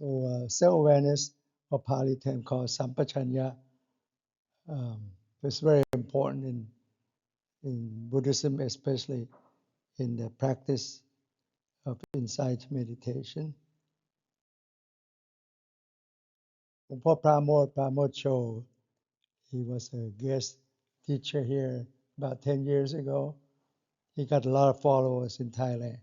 So self-awareness, or Pali term called Sampajanna, is very important in Buddhism, especially in the practice of insight meditation. Luanpor Pramote Pamojjo, he was a guest teacher here about 10 years ago. He got a lot of followers in Thailand.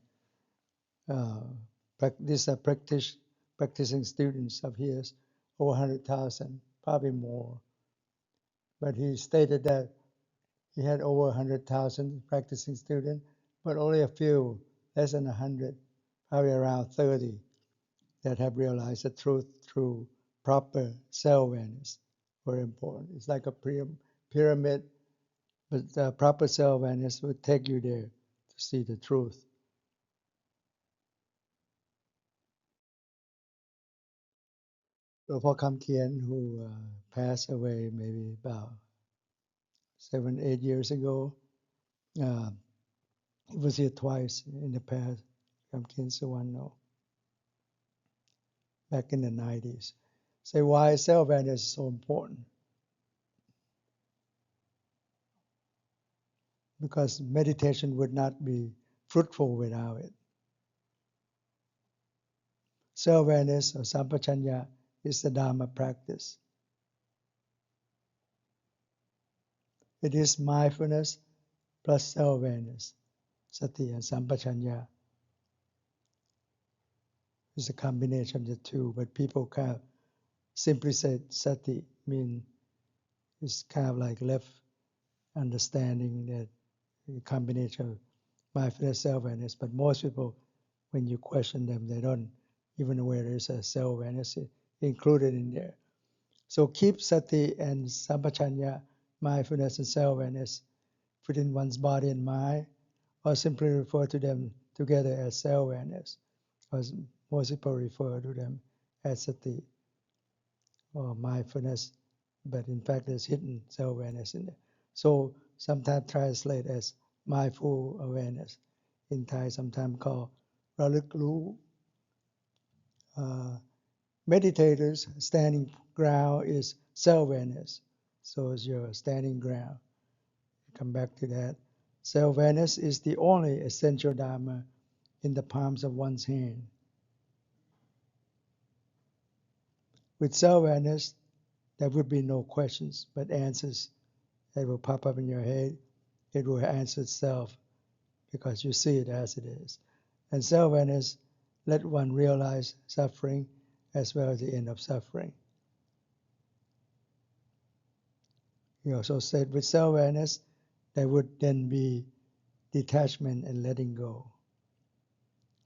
These are practicing students of his, over 100,000, probably more. But he stated that he had over 100,000 practicing students, but only a few, less than 100, probably around 30, that have realized the truth through proper self-awareness. Very important. It's like a pyramid, but proper self-awareness would take you there to see the truth. Luangpor Kamkian, who passed away maybe about 7-8 years ago, he was here twice in the past, Kamkian Suwanno, back in the 90s. Say why self-awareness is so important. Because meditation would not be fruitful without it. Self-awareness or Sampajanna is the Dharma practice. It is mindfulness plus self-awareness. Sati and Sampajanna is a combination of the two, but people kind of simply say Sati mean it's kind of like left understanding that a combination of mindfulness, self-awareness, but most people, when you question them, they don't even know where there's a self-awareness included in there. So keep sati and sampajanna, mindfulness and self-awareness, within one's body and mind, or simply refer to them together as self-awareness, or most people refer to them as sati or mindfulness, but in fact there's hidden self-awareness in there. So sometimes translate as mindful awareness. In Thai, sometimes called Raลึกรู้. Meditators' standing ground is self-awareness. So it's your standing ground. Come back to that. Self-awareness is the only essential Dharma in the palms of one's hand. With self-awareness, there would be no questions, but answers that will pop up in your head. It will answer itself because you see it as it is. And self-awareness let one realize suffering as well as the end of suffering. He also said with self-awareness, there would then be detachment and letting go.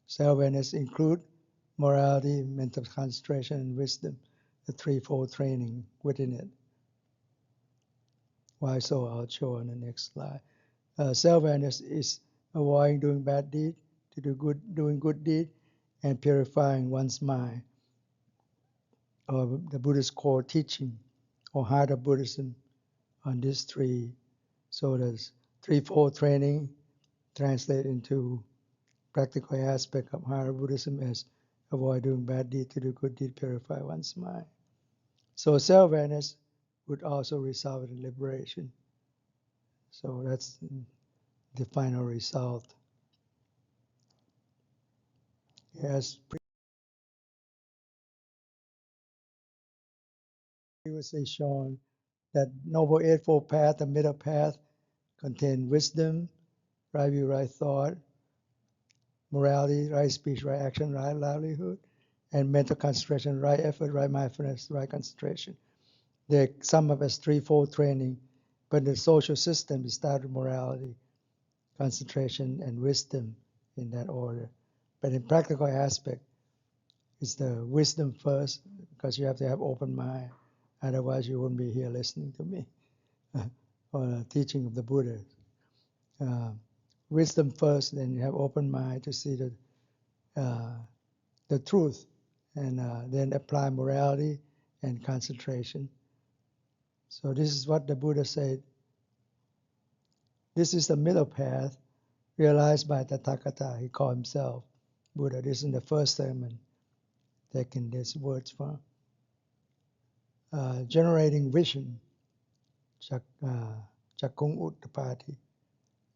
Self-awareness include morality, mental concentration, and wisdom, the threefold training within it. Why so? I'll show on the next slide. Self-awareness is avoiding doing bad deed, to doing good deed, and purifying one's mind, or the Buddhist core teaching, or heart of Buddhism, on these three. So there's threefold training, translate into practical aspect of heart of Buddhism as avoid doing bad deed, to do good deed, purify one's mind. So self-awareness would also result in liberation. So that's the final result. As previously shown, that Noble Eightfold Path, the middle path, contain wisdom, right view, right thought, morality, right speech, right action, right livelihood, and mental concentration, right effort, right mindfulness, right concentration. They sum up as threefold training, but the social system is started with morality, concentration, and wisdom in that order. But in practical aspect, it's the wisdom first, because you have to have open mind. Otherwise, you wouldn't be here listening to me or the teaching of the Buddha. Wisdom first, then you have open mind to see the truth, and then apply morality and concentration. So this is what the Buddha said. This is the middle path realized by Tathagata. He called himself Buddha. This is in the first sermon, taking these words from. Generating vision, Chakung Uttapati,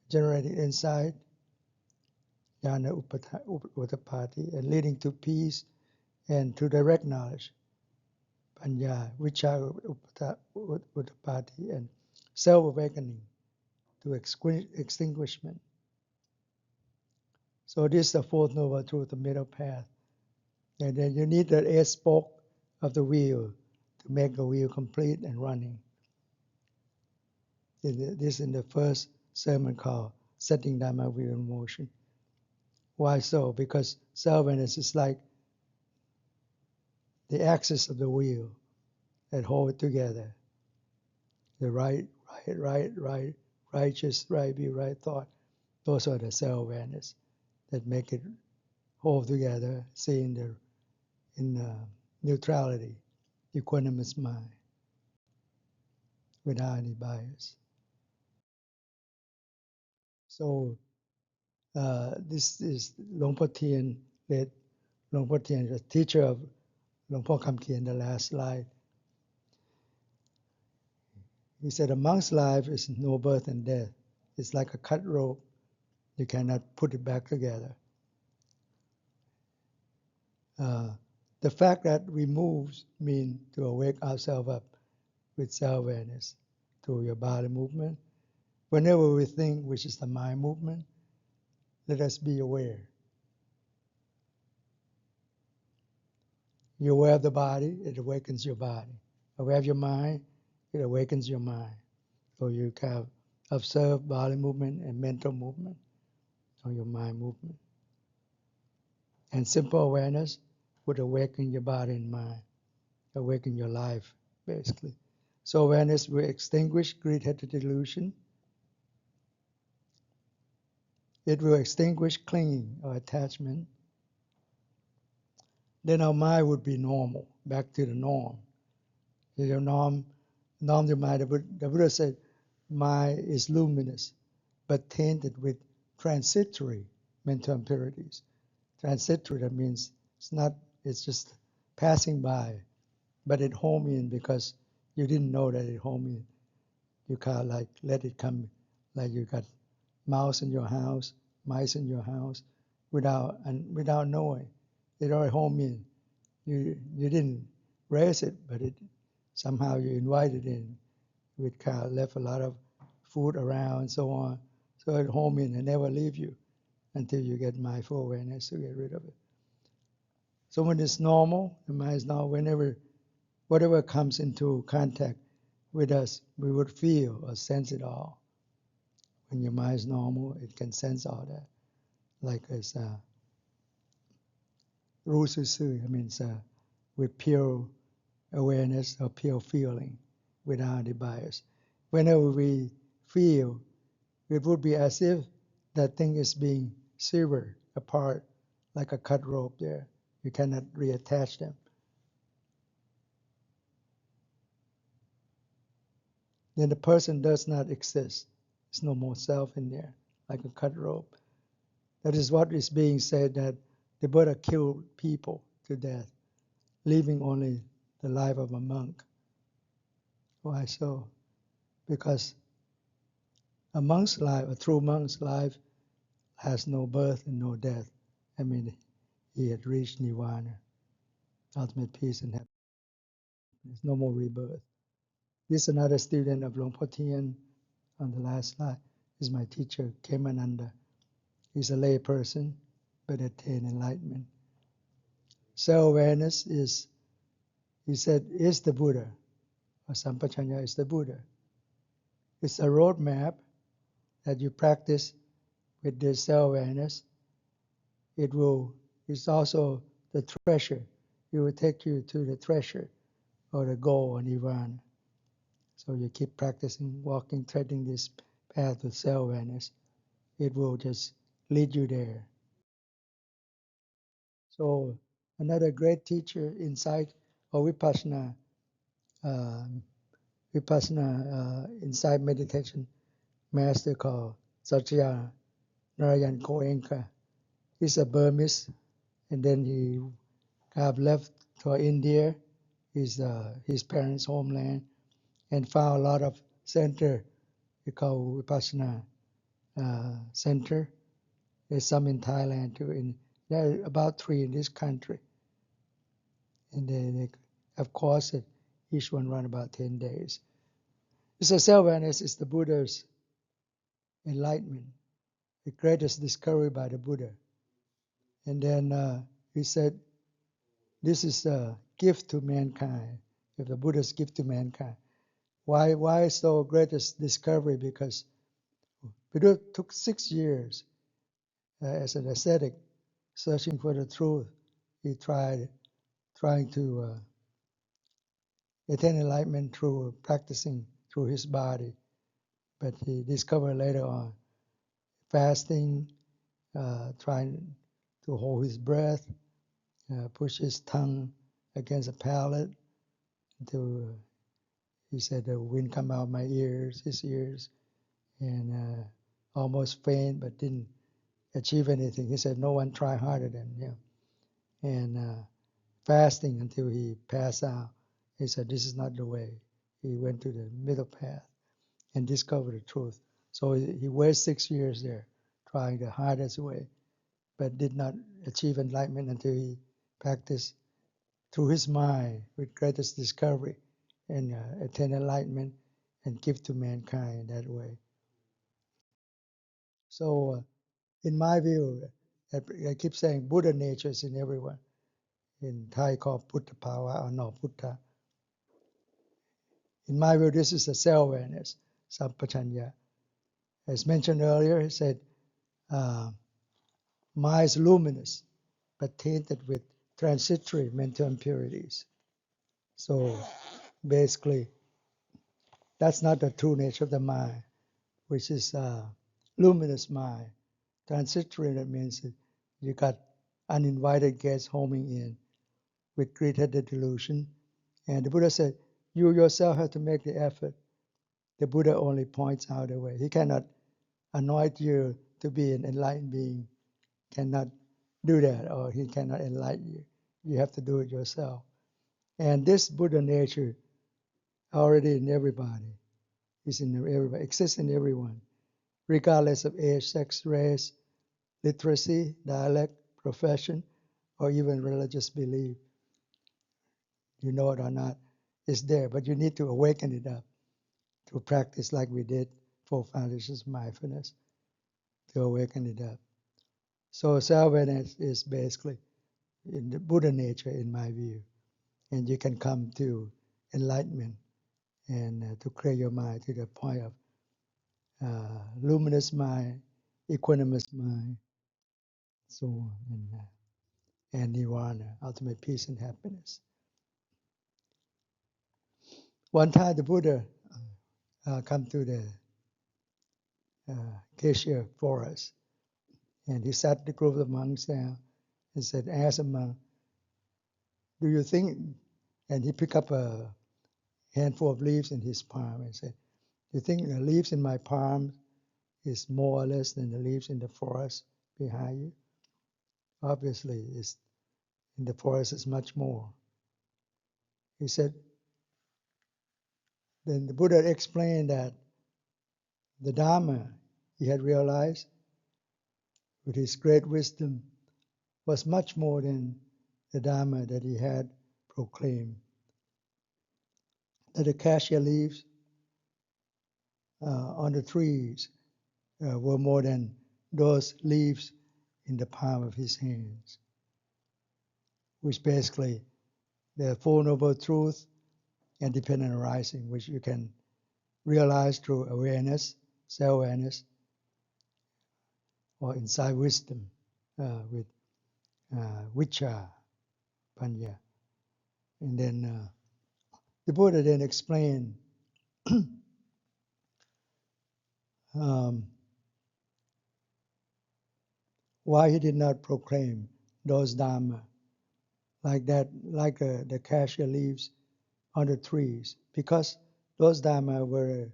generating insight, Jnana Uttapati, and leading to peace and to direct knowledge, Panya, Vichara Uttapati, and self-awakening to extinguishment. So this is the Fourth Noble Truth, the middle path. And then you need the 8 spoke of the wheel to make the wheel complete and running. This in the first sermon called Setting Dharma Wheel in Motion. Why so? Because self-awareness is like the axis of the wheel that hold it together. The right, righteous, right view, right thought. Those are the self-awareness that make it hold together, see in neutrality, equanimous mind, without any bias. So this is Luangpor Tien, Luangpor Tien, the teacher of Luangpor Kamkian, the last slide. He said, a monk's life is no birth and death. It's like a cut rope. You cannot put it back together. The fact that we move means to awake ourselves up with self-awareness through your body movement. Whenever we think, which is the mind movement, let us be aware. You're aware of the body, it awakens your body. Aware of your mind, it awakens your mind. So you can observe body movement and mental movement, or your mind movement. And simple awareness would awaken your body and mind, awaken your life, basically. So awareness will extinguish greed-hatred delusion. It will extinguish clinging or attachment. Then our mind would be normal, back to the norm. Your norm your mind. The Buddha said, mind is luminous, but tainted with transitory mental impurities. Transitory, that means it's just passing by, but it home in because you didn't know that it home in. You can't like let it come, like you got mouse in your house, mice in your house, without knowing. It already home in. You didn't raise it, but it somehow you invited in. With kind of left a lot of food around and so on. So it home in and never leave you until you get mindful awareness to get rid of it. So when it's normal, the mind is normal, whatever comes into contact with us, we would feel or sense it all. When your mind is normal, it can sense all that. Like it's Ru Su Su, I mean, with pure awareness or pure feeling, without any bias. Whenever we feel, it would be as if that thing is being severed apart like a cut rope there. You cannot reattach them. Then the person does not exist. There's no more self in there, like a cut rope. That is what is being said, that the Buddha killed people to death, leaving only the life of a monk. Why so? Because a monk's life, a true monk's life, has no birth and no death. I mean, he had reached nirvana, ultimate peace and happiness. There's no more rebirth. This is another student of Luangpor Tien on the last slide. Is my teacher, Kemananda. He's a lay person, but attained enlightenment. Self-awareness is, he said, is the Buddha. Or Sampajanna is the Buddha. It's a roadmap that you practice with this self-awareness. It's also the treasure. It will take you to the treasure or the goal or nirvana. So you keep practicing, walking, treading this path with self-awareness. It will just lead you there. So another great teacher, insight or vipassana, insight meditation master called Satya Narayan Goenka. He's a Burmese, and then he have left for India, his parents' homeland, and found a lot of center we call Vipassana center. There's some in Thailand too. There are about 3 in this country. And they have courses. Each one run about 10 days. So self-awareness is the Buddha's enlightenment, the greatest discovery by the Buddha. And then he said, this is a gift to mankind, if the Buddha's gift to mankind. Why so greatest discovery? Because Buddha took 6 years as an ascetic, searching for the truth. He trying to attain enlightenment through practicing through his body. But he discovered later on fasting, trying to hold his breath, push his tongue against the palate until he said the wind come out my ears, his ears, and almost faint, but didn't achieve anything. He said no one tried harder than him. And fasting until he passed out. He said this is not the way. He went to the middle path and discovered the truth. So he wasted 6 years there, trying the hardest way, but did not achieve enlightenment until he practiced through his mind with greatest discovery and attain enlightenment and give to mankind that way. So in my view, I keep saying Buddha nature is in everyone. In Thai called Buddha power or no Buddha. In my view, this is a self-awareness, Sampajanna. As mentioned earlier, he said, mind is luminous, but tainted with transitory mental impurities. So basically, that's not the true nature of the mind, which is luminous mind. Transitory, that means that you got uninvited guests homing in with great-headed delusion. And the Buddha said, you yourself have to make the effort. The Buddha only points out the way. He cannot anoint you to be an enlightened being, cannot do that, or he cannot enlighten you. You have to do it yourself. And this Buddha nature already in everybody, is in everybody, exists in everyone, regardless of age, sex, race, literacy, dialect, profession, or even religious belief. You know it or not, it's there, but you need to awaken it up to practice like we did for Foundations of Mindfulness, to awaken it up. So self-awareness is basically in the Buddha nature, in my view, and you can come to enlightenment and to clear your mind to the point of luminous mind, equanimous mind, so on, and nirvana, ultimate peace and happiness. One time the Buddha come to the Acacia forest, and he sat the group of monks down and said, ask a monk, do you think, and he picked up a handful of leaves in his palm and said, do you think the leaves in my palm is more or less than the leaves in the forest behind you? Obviously, it's, in the forest is much more. He said, then the Buddha explained that the Dharma he had realized with his great wisdom was much more than the Dharma that he had proclaimed. That the acacia leaves on the trees were more than those leaves in the palm of his hands, which basically the Four Noble Truths and dependent arising, which you can realize through awareness, self-awareness, or inside wisdom with vichara, panya. And then the Buddha then explained why he did not proclaim those Dharma like that, like the acacia leaves on the trees, because those Dharma were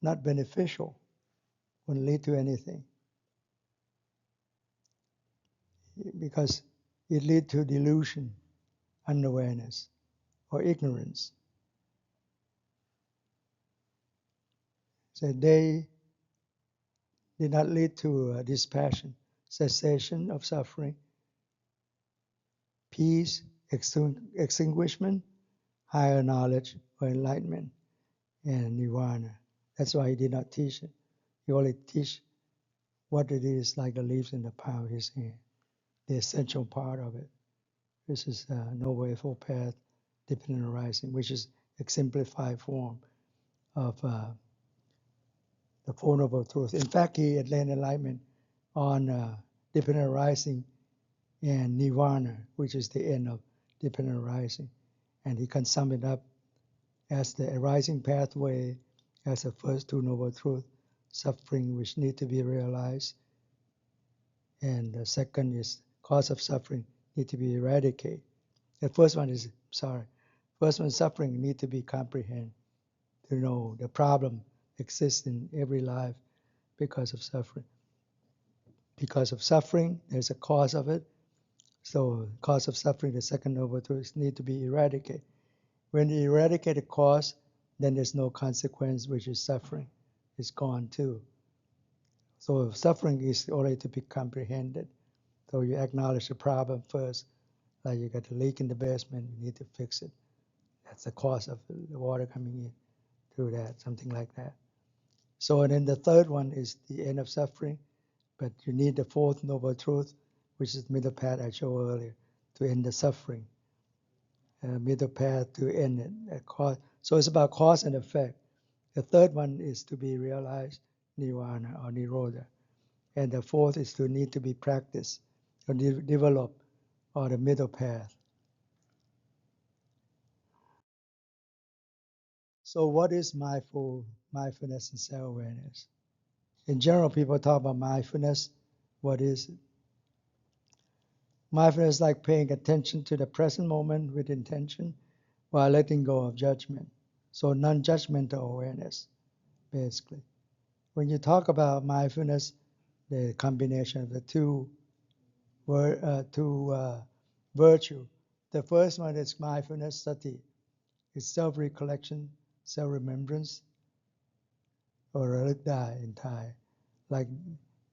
not beneficial, wouldn't lead to anything, because it lead to delusion unawareness or ignorance. So they did not lead to dispassion, cessation of suffering, peace, extinguishment, higher knowledge or enlightenment, and nirvana. That's why he did not teach it. He only teach what it is, like the leaves in the palm of his hand, the essential part of it. This is Noble Eightfold Path, dependent arising, which is a simplified form of the Four Noble Truths. In fact, he attained enlightenment on dependent arising and nirvana, which is the end of dependent arising. And he can sum it up as the arising pathway, as the first two noble truths, suffering which need to be realized, and the second is cause of suffering need to be eradicated. The first one is suffering need to be comprehended, to know the problem exists in every life because of suffering. Because of suffering, there's a cause of it. So cause of suffering, the second noble truth, need to be eradicated. When you eradicate the cause, then there's no consequence, which is suffering. It's gone too. So suffering is already to be comprehended. So you acknowledge the problem first, like you got a leak in the basement, you need to fix it. That's the cause of the water coming in through that, something like that. So, and then the third one is the end of suffering, but you need the fourth noble truth, which is middle path I showed earlier, to end the suffering. Middle path to end it. So it's about cause and effect. The third one is to be realized, nirvana or nirodha. And the fourth is to need to be practiced or developed, or the middle path. So what is mindfulness and self-awareness? In general, people talk about mindfulness. What is it? Mindfulness is like paying attention to the present moment with intention while letting go of judgment. So non-judgmental awareness, basically. When you talk about mindfulness, the combination of the two virtue. The first one is mindfulness, sati. It's self-recollection, self-remembrance, or relikda in Thai. Like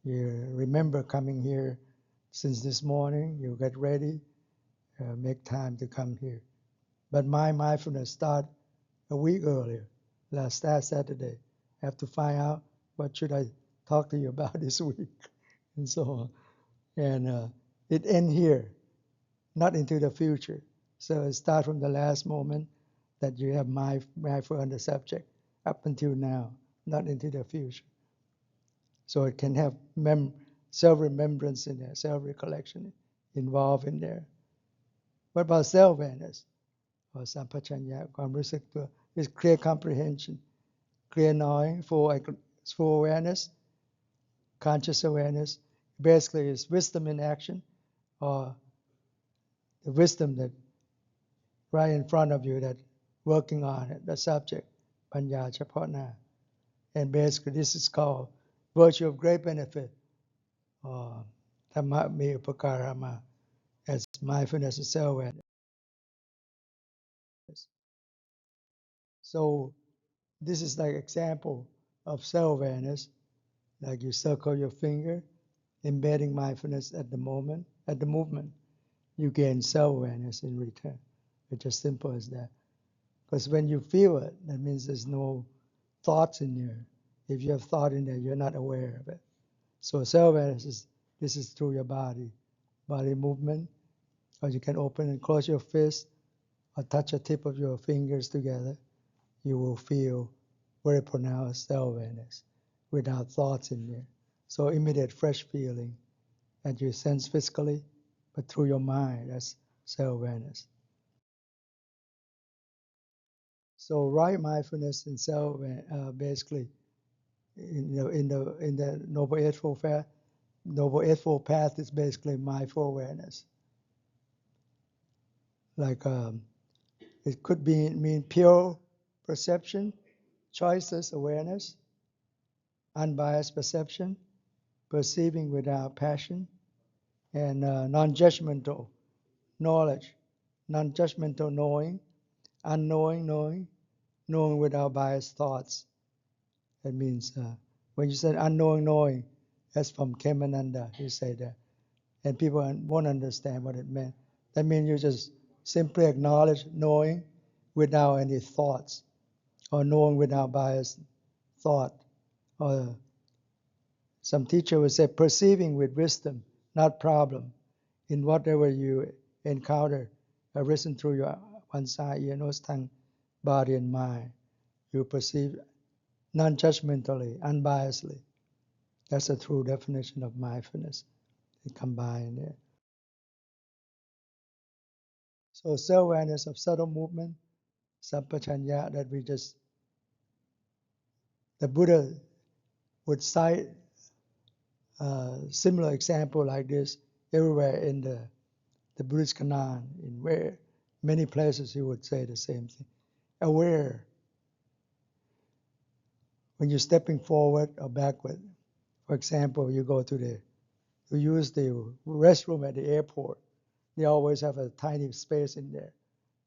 you remember coming here since this morning, you get ready, make time to come here. But my mindfulness start a week earlier, last Saturday. I have to find out what should I talk to you about this week, and so on. And it end here, not into the future. So it start from the last moment that you have mindful on the subject up until now, not into the future. So it can have self-remembrance in there, self-recollection involved in there. What about self-awareness? Or Sampajanna, ความรู้สึกตัว is clear comprehension, clear knowing, full awareness, conscious awareness. Basically, it's wisdom in action, or the wisdom that right in front of you that working on it, the subject, ปัญญาเฉพาะหน้า. And basically, this is called virtue of great benefit, or ธรรมะมีอุปการะมา as mindfulness and self-awareness. So this is like example of self-awareness, like you circle your finger, embedding mindfulness at the moment, at the movement, you gain self-awareness in return. It's as simple as that. Because when you feel it, that means there's no thoughts in there. If you have thought in there, you're not aware of it. So self-awareness this is through your body movement, or you can open and close your fist, or touch the tip of your fingers together. You will feel very pronounced self-awareness without thoughts in there. So immediate fresh feeling that you sense physically, but through your mind, that's self-awareness. So right mindfulness and self, basically, in the Noble Eightfold Path is basically mindful awareness. Like it could mean pure perception, choiceless awareness, unbiased perception, perceiving without passion, and non-judgmental knowledge, non-judgmental knowing, unknowing knowing, knowing without biased thoughts. That means when you said unknowing knowing, that's from Kemananda, he said that. And people won't understand what it meant. That means you just simply acknowledge knowing without any thoughts, or knowing without biased thought. Or some teacher would say perceiving with wisdom, not problem, in whatever you encounter, arisen through your one side, ear, nose, tongue, body, and mind. You perceive non-judgmentally, unbiasedly. That's a true definition of mindfulness. It combined there. So self-awareness of subtle movement, sampajanya, that we just, the Buddha would cite similar example like this everywhere in the Buddhist canon, in where many places he would say the same thing. Aware when you're stepping forward or backward. For example, you go you use the restroom at the airport. They always have a tiny space in there.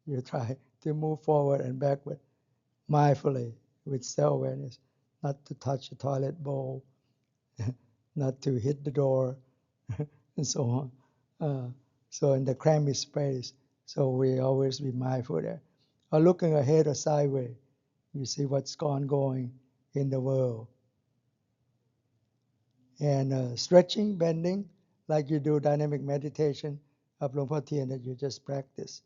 You try to move forward and backward mindfully with self-awareness, not to touch the toilet bowl, not to hit the door, and so on. So in the cramped space, so we always be mindful there. Or looking ahead or sideways, you see what's ongoing in the world. And stretching, bending, like you do dynamic meditation of Luangpor Tien that you just practice.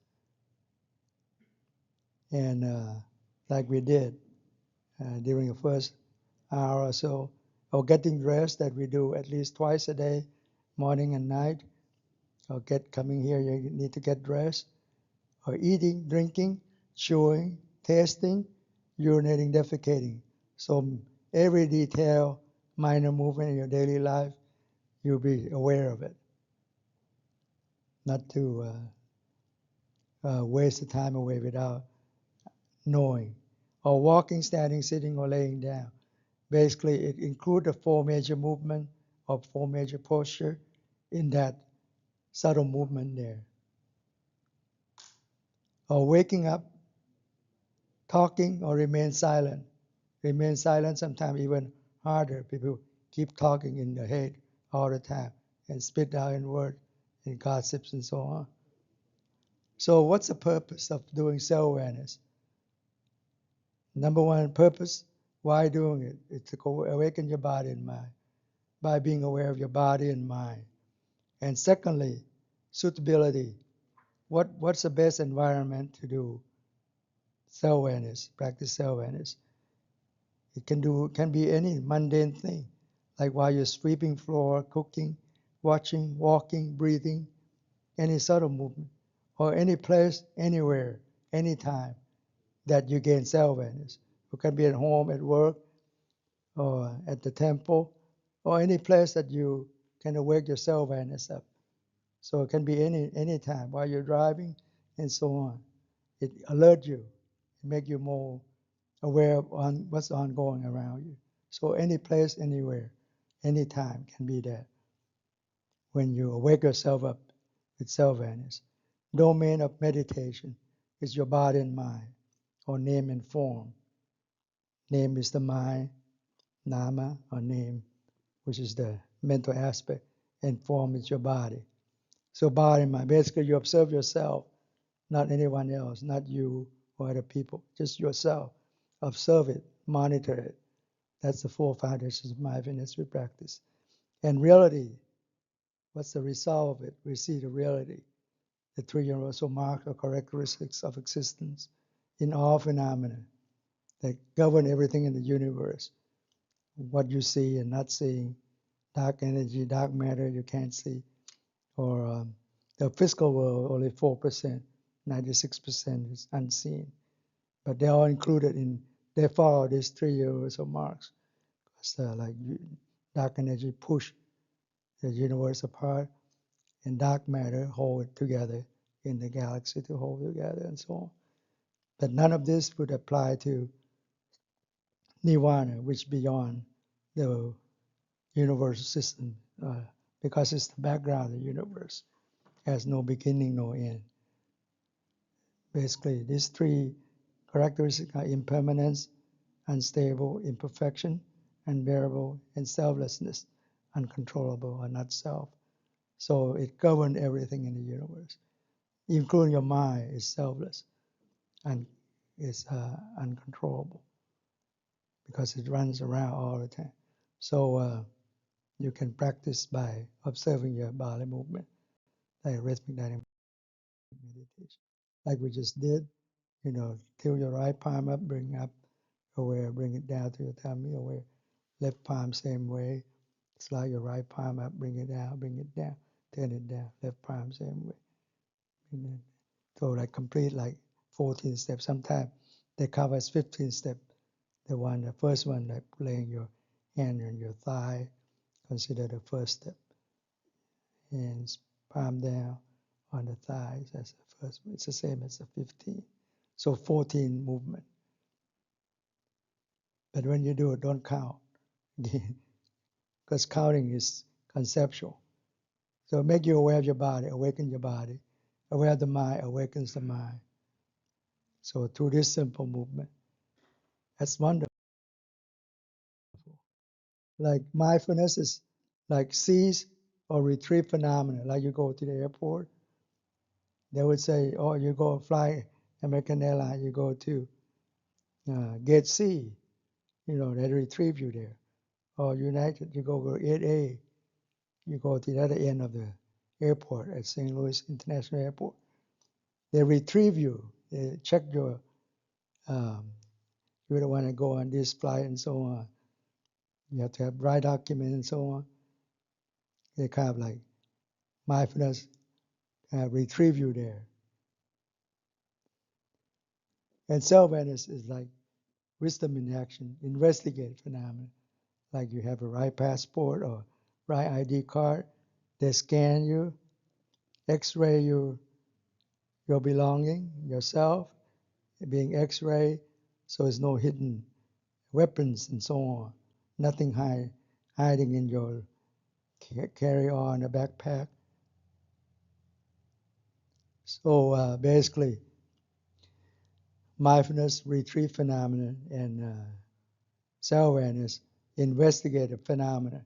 And like we did during the first hour or so, or getting dressed that we do at least twice a day, morning and night, or coming here, you need to get dressed, or eating, drinking, chewing, tasting, urinating, defecating. So every detail, minor movement in your daily life, you'll be aware of it. Not to waste the time away without knowing. Or walking, standing, sitting, or laying down. Basically, it includes the four major movements or four major posture in that subtle movement there. Or waking up, talking, or remain silent. Remain silent sometimes even harder. People keep talking in their head all the time and spit out in words and gossips and so on. So what's the purpose of doing self-awareness? Number one purpose, why doing it? It's to awaken your body and mind by being aware of your body and mind. And secondly, suitability. What's the best environment to do self-awareness, practice self-awareness? It can be any mundane thing, like while you're sweeping floor, cooking, watching, walking, breathing, any subtle movement, or any place, anywhere, anytime that you gain self-awareness. It can be at home, at work, or at the temple, or any place that you can awake your self-awareness up. So it can be any time while you're driving and so on. It alerts you, it makes you more aware of what's ongoing around you. So any place, anywhere, anytime can be that. When you awake yourself up with self-awareness. Domain of meditation is your body and mind, or name and form. Name is the mind, nama, or name, which is the mental aspect, and form is your body. So body and mind, basically you observe yourself, not anyone else, not you or other people, just yourself. Observe it, monitor it. That's the four foundations of mindfulness we practice. And reality, what's the result of it? We see the reality, the three universal marks or characteristics of existence in all phenomena that govern everything in the universe. What you see and not seeing, dark energy, dark matter you can't see, or the physical world, only 4%, 96% is unseen. But they're all included they follow these three universal marks. So like dark energy push the universe apart, and dark matter hold it together in the galaxy to hold together and so on. But none of this would apply to nirvana, which beyond the universal system, because it's the background of the universe, has no beginning, no end. Basically, these three characteristics are impermanence, unstable, imperfection, unbearable, and selflessness, uncontrollable or not self. So it governs everything in the universe, including your mind is selfless and is uncontrollable because it runs around all the time. So you can practice by observing your body movement, like rhythmic dynamic meditation, like we just did. Tilt your right palm up, bring up, aware, bring it down to your tummy, aware. Left palm same way. Slide your right palm up, bring it down, turn it down. Left palm same way. And then, so like complete like 14 steps. Sometimes they cover as 15 steps. The first one, like laying your hand on your thigh, consider the first step. Hands palm down on the thighs. That's the first one. It's the same as the 15. So 14 movement. But when you do it, don't count. Because counting is conceptual. So make you aware of your body, awaken your body. Aware of the mind, awakens the mind. So through this simple movement, that's wonderful. Like mindfulness is like seize or retrieve phenomena. Like you go to the airport, they would say, oh, you go fly American Airlines, you go to Gate C, they retrieve you there. Or United, you go to 8A, you go to the other end of the airport at St. Louis International Airport. They retrieve you. They check you don't want to go on this flight and so on. You have to have right document and so on. They kind of like mindfulness retrieve you there. And self-awareness is like wisdom in action, investigate phenomena. Like you have a right passport or right ID card, they scan you, x-ray your belonging, yourself, being x-rayed, so there's no hidden weapons and so on. Nothing hiding in your carry-on, a backpack. So basically, mindfulness, retrieve phenomena, and self-awareness, investigate the phenomena.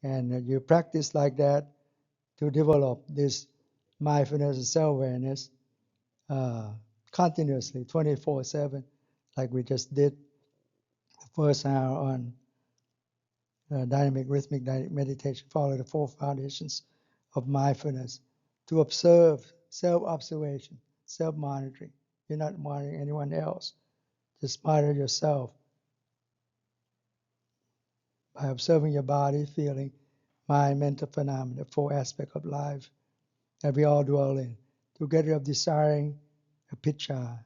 And you practice like that to develop this mindfulness and self-awareness continuously, 24/7, like we just did the first hour on dynamic rhythmic meditation. Follow the 4 foundations of mindfulness to observe, self-observation, self-monitoring. You're not monitoring anyone else. Just monitor yourself by observing your body, feeling, mind, mental phenomena, 4 aspects of life that we all dwell in. To get rid of desiring, apicca,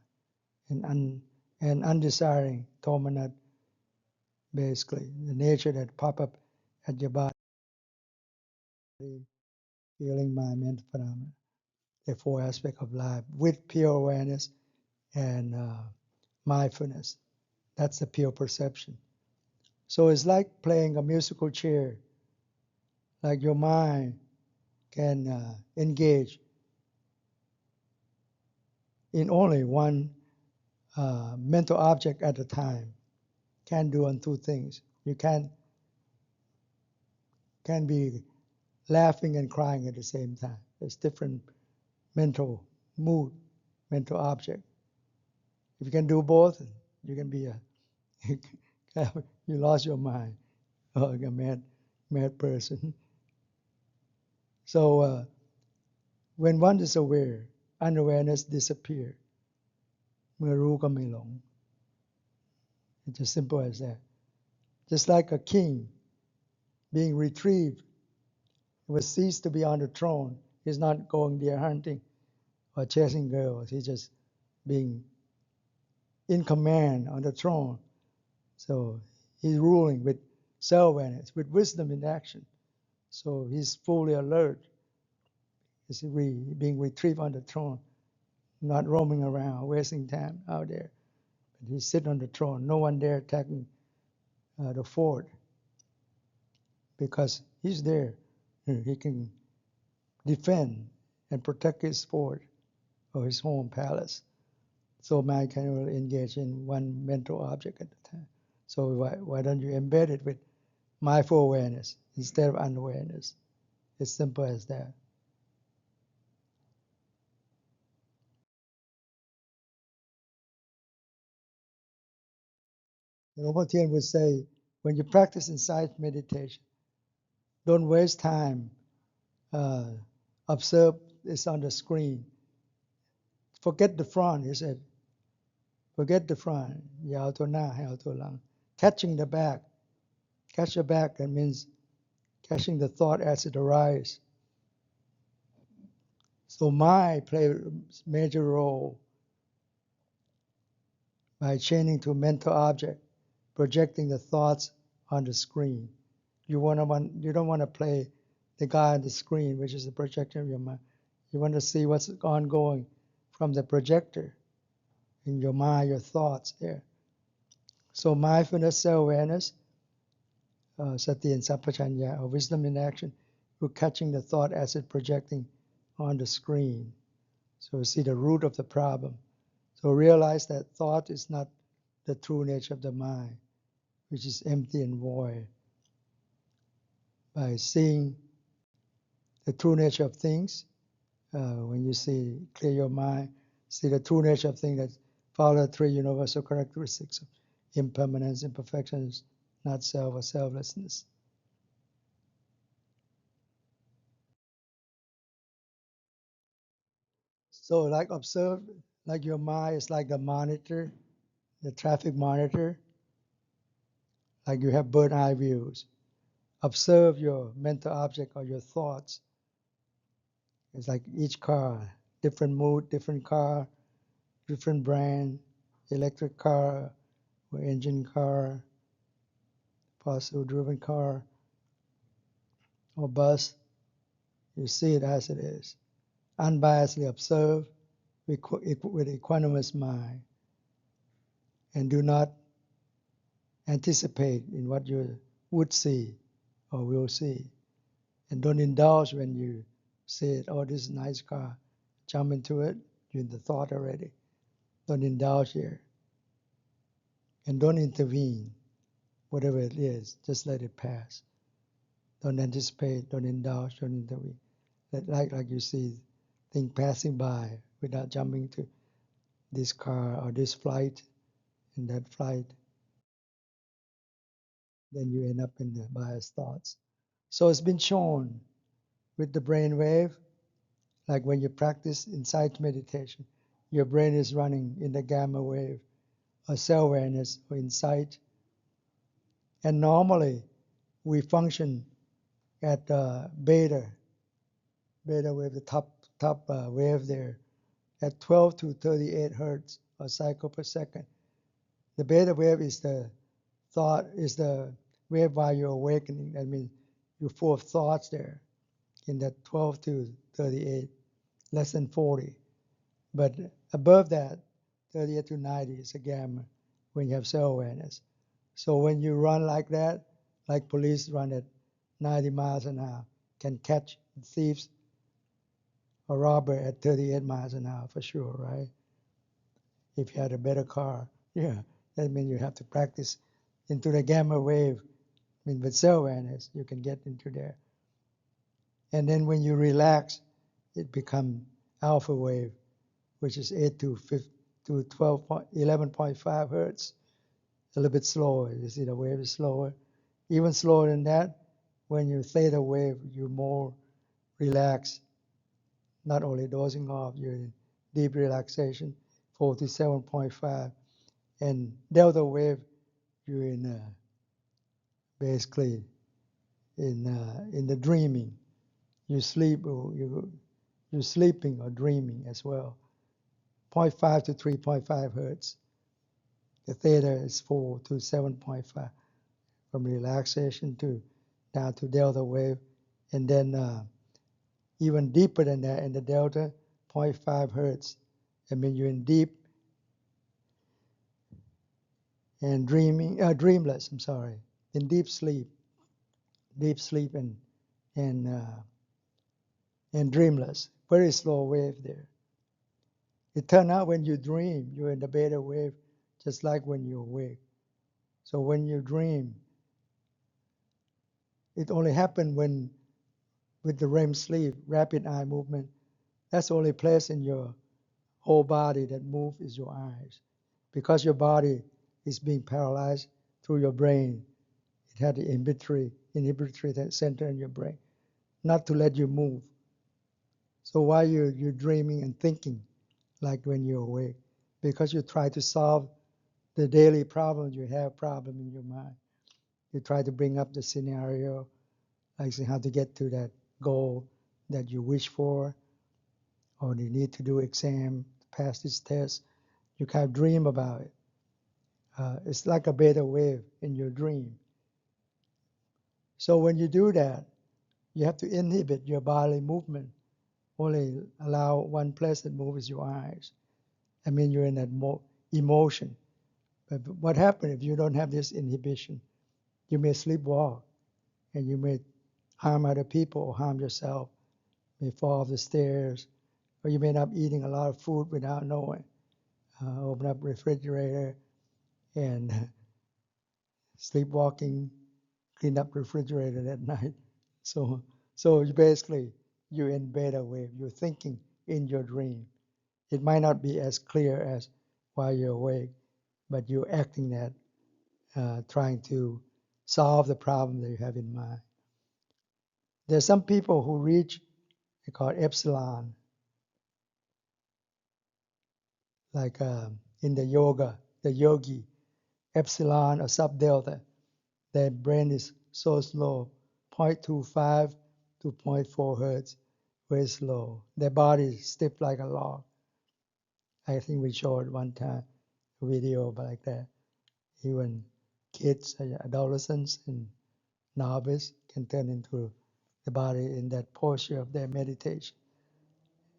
and undesiring, tomanat, basically, the nature that pop up at your body, feeling, mind, mental phenomena. The 4 aspects of life with pure awareness and mindfulness. That's the pure perception. So it's like playing a musical chair. Like your mind can engage in only one mental object at a time. Can do on 2 things. You can be laughing and crying at the same time. There's different mental mood, mental object. If you can do both, you can be you lost your mind, or a mad person. So when one is aware, unawareness disappears. เมื่อรู้ก็ไม่หลง It's as simple as that. Just like a king being retrieved, he will cease to be on the throne. He's not going deer hunting or chasing girls. He's just being in command on the throne. So he's ruling with self-awareness, with wisdom in action. So he's fully alert. He's being retrieved on the throne, not roaming around, wasting time out there. But he's sitting on the throne. No one there attacking the fort because he's there. He can defend and protect his fort or his home palace. So mind can only engage in one mental object at a time. So why don't you embed it with mindful awareness instead of unawareness? It's simple as that. Luanpor Tien would say, when you practice insight meditation, don't waste time. Uh, observe this on the screen. Forget the front, he said. Forget the front. Yao to na, yao to lang. Catching the back. Catch the back, that means catching the thought as it arises. So mind plays a major role by chaining to mental object, projecting the thoughts on the screen. You don't want to play the guy on the screen, which is the projection of your mind. You want to see what's ongoing from the projector in your mind, your thoughts there. So mindfulness, self-awareness, Sati and Sampajanna, or wisdom in action, we're catching the thought as it projecting on the screen. So we see the root of the problem. So realize that thought is not the true nature of the mind, which is empty and void. By seeing the true nature of things, when you clear your mind, see the true nature of things that follow the three universal characteristics of impermanence, imperfections, not self or selflessness. So like observe, like your mind is like the monitor, the traffic monitor, like you have bird eye views. Observe your mental object or your thoughts. It's like each car, different mood, different car, different brand, electric car or engine car, fossil driven car or bus. You see it as it is. Unbiasedly observe with equanimous mind and do not anticipate in what you would see or will see. And don't indulge when you see it, oh, this is a nice car. Jump into it, you're in the thought already. Don't indulge here. And don't intervene, whatever it is, just let it pass. Don't anticipate, don't indulge, don't intervene. Like you see thing passing by without jumping to this car or this flight and that flight, then you end up in the biased thoughts. So it's been shown with the brain wave, like when you practice insight meditation, your brain is running in the gamma wave or self awareness or insight. And normally we function at beta wave, the top wave there, at 12 to 38 hertz or cycle per second. The beta wave is the wave while you're awakening. That means you're full of thoughts there in that 12 to 38, less than 40. But above that, 38 to 90 is a gamma when you have self-awareness. So when you run like that, like police run at 90 miles an hour, can catch thieves or robber at 38 miles an hour for sure, right? If you had a better car, yeah, that means you have to practice into the gamma wave. I mean, with self-awareness, you can get into there. And then when you relax, it becomes alpha wave, which is 8 to 12, 11.5 hertz, a little bit slower. You see the wave is slower. Even slower than that, when you theta wave, you're more relaxed, not only dozing off, you're in deep relaxation, 47.5. And delta wave, you're in basically in the dreaming. You sleep, or you're sleeping or dreaming as well. 0.5 to 3.5 hertz. The theta is 4 to 7.5 from relaxation to down to delta wave. And then even deeper than that in the delta, 0.5 hertz. I mean, you're in deep and dreamless, I'm sorry, in deep sleep and dreamless. Very slow wave there. It turned out when you dream, you're in the beta wave, just like when you're awake. So when you dream, it only happens when, with the REM sleep, rapid eye movement, that's the only place in your whole body that moves is your eyes. Because your body is being paralyzed through your brain, it had the inhibitory center in your brain, not to let you move. So while you're dreaming and thinking, like when you're awake, because you try to solve the daily problems you have problem in your mind. You try to bring up the scenario, like how to get to that goal that you wish for, or you need to do exam, pass this test. You kind of dream about it. It's like a beta wave in your dream. So when you do that, you have to inhibit your bodily movement. Only allow one place that moves your eyes. I mean, you're in that emotion. But what happens if you don't have this inhibition? You may sleepwalk, and you may harm other people or harm yourself. You may fall off the stairs, or you may end up eating a lot of food without knowing. Open up refrigerator and sleepwalking, clean up refrigerator at night. So, so you're in beta wave. You're thinking in your dream. It might not be as clear as while you're awake, but you're acting that, trying to solve the problem that you have in mind. There's some people who reach, they call it epsilon, like in the yoga, the yogi, epsilon or subdelta. Their brain is so slow, 0.25 to zero point 0.4 hertz, very slow. Their body is stiff like a log. I think we showed one time a video like that. Even kids, adolescents, and novice can turn into the body in that posture of their meditation.